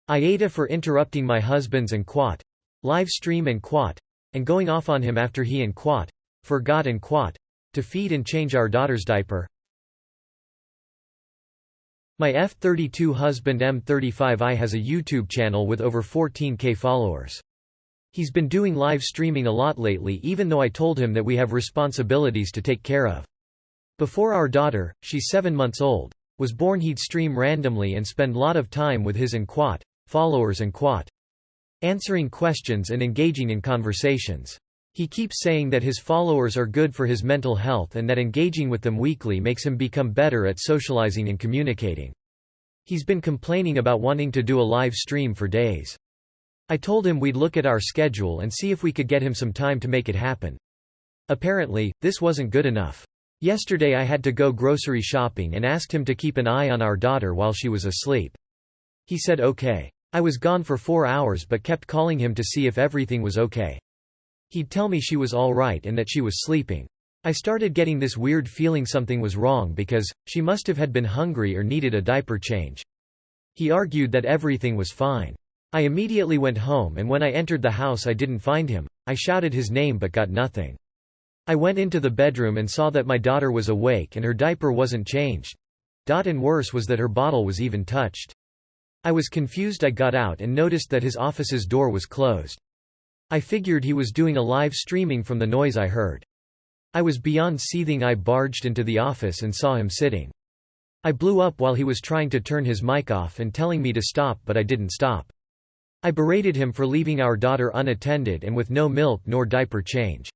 AITA for interrupting my husband's and quat. Live stream and quat. And going off on him after he and quat. Forgot and quat. To feed and change our daughter's diaper. My F32 husband M35I has a YouTube channel with over 14K followers. He's been doing live streaming a lot lately, even though I told him that we have responsibilities to take care of. Before our daughter, she's 7 months old, was born, he'd stream randomly and spend lot of time with his and quat followers and quat, answering questions and engaging in conversations. He keeps saying that his followers are good for his mental health and that engaging with them weekly makes him become better at socializing and communicating. He's been complaining about wanting to do a live stream for days. I told him we'd look at our schedule and see if we could get him some time to make it happen. Apparently, this wasn't good enough. Yesterday I had to go grocery shopping and asked him to keep an eye on our daughter while she was asleep. He said okay. I was gone for 4 hours but kept calling him to see if everything was okay. He'd tell me she was all right and that she was sleeping. I started getting this weird feeling something was wrong because she must have had been hungry or needed a diaper change. He argued that everything was fine. I immediately went home, and when I entered the house I didn't find him. I shouted his name but got nothing. I went into the bedroom and saw that my daughter was awake and her diaper wasn't changed. And worse was that her bottle was even touched. I was confused. I got out and noticed that his office's door was closed. I figured he was doing a live streaming from the noise I heard. I was beyond seething. I barged into the office and saw him sitting. I blew up while he was trying to turn his mic off and telling me to stop, but I didn't stop. I berated him for leaving our daughter unattended and with no milk nor diaper change.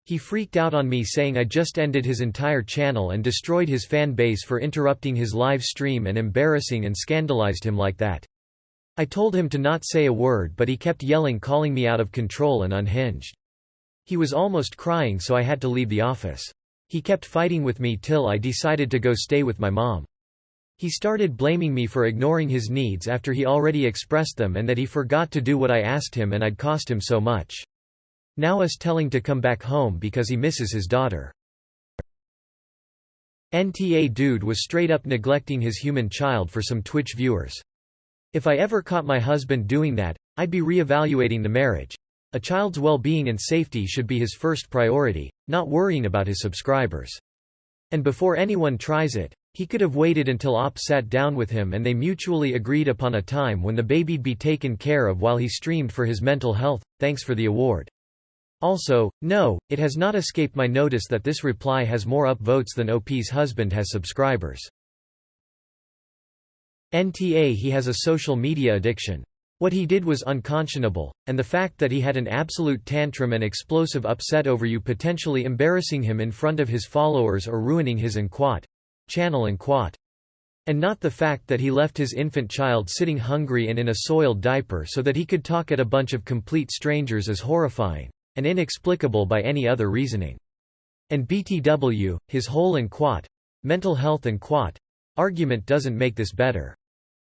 He freaked out on me, saying I just ended his entire channel and destroyed his fan base for interrupting his live stream and embarrassing and scandalized him like that. I told him to not say a word, but he kept yelling, calling me out of control and unhinged. He was almost crying, so I had to leave the office. He kept fighting with me till I decided to go stay with my mom. He started blaming me for ignoring his needs after he already expressed them, and that he forgot to do what I asked him and I'd cost him so much. Now is telling to come back home because he misses his daughter. NTA dude was straight up neglecting his human child for some Twitch viewers. If I ever caught my husband doing that, I'd be re-evaluating the marriage. A child's well-being and safety should be his first priority, not worrying about his subscribers. And before anyone tries it, he could have waited until Op sat down with him and they mutually agreed upon a time when the baby'd be taken care of while he streamed for his mental health. Thanks for the award. Also, no, it has not escaped my notice that this reply has more upvotes than OP's husband has subscribers. NTA he has a social media addiction. What he did was unconscionable, and the fact that he had an absolute tantrum and explosive upset over you potentially embarrassing him in front of his followers or ruining his and quat channel and quat. And not the fact that he left his infant child sitting hungry and in a soiled diaper so that he could talk at a bunch of complete strangers is horrifying and inexplicable by any other reasoning. And BTW, his whole and quat mental health and quat argument doesn't make this better.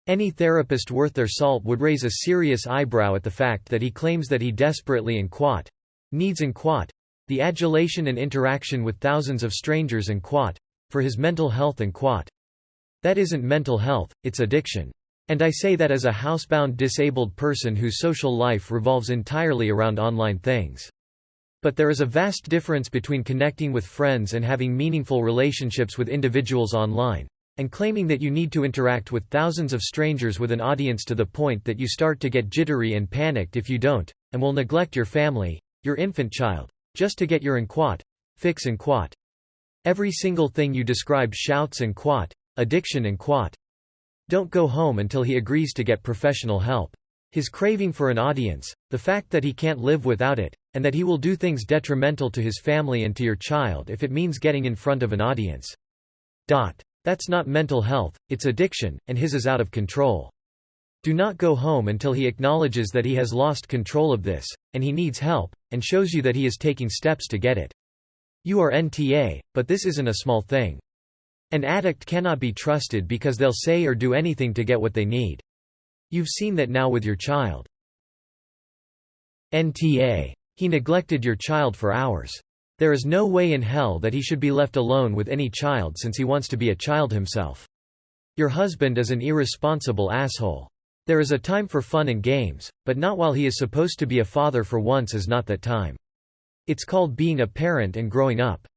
Any therapist worth their salt would raise a serious eyebrow at the fact that he claims that he desperately and quat needs and quat the adulation and interaction with thousands of strangers and quat for his mental health and quat. That isn't mental health, it's addiction. And I say that as a housebound disabled person whose social life revolves entirely around online things. But there is a vast difference between connecting with friends and having meaningful relationships with individuals online, and claiming that you need to interact with thousands of strangers with an audience to the point that you start to get jittery and panicked if you don't, and will neglect your family, your infant child, just to get your and quat fix and quat. Every single thing you described shouts and quat addiction and quat. Don't go home until he agrees to get professional help. His craving for an audience, the fact that he can't live without it, and that he will do things detrimental to his family and to your child if it means getting in front of an audience. That's not mental health, it's addiction, and his is out of control. Do not go home until he acknowledges that he has lost control of this, and he needs help, and shows you that he is taking steps to get it. You are NTA, but this isn't a small thing. An addict cannot be trusted because they'll say or do anything to get what they need. You've seen that now with your child. NTA. He neglected your child for hours. There is no way in hell that he should be left alone with any child since he wants to be a child himself. Your husband is an irresponsible asshole. There is a time for fun and games, but not while he is supposed to be a father. For once is not that time. It's called being a parent and growing up.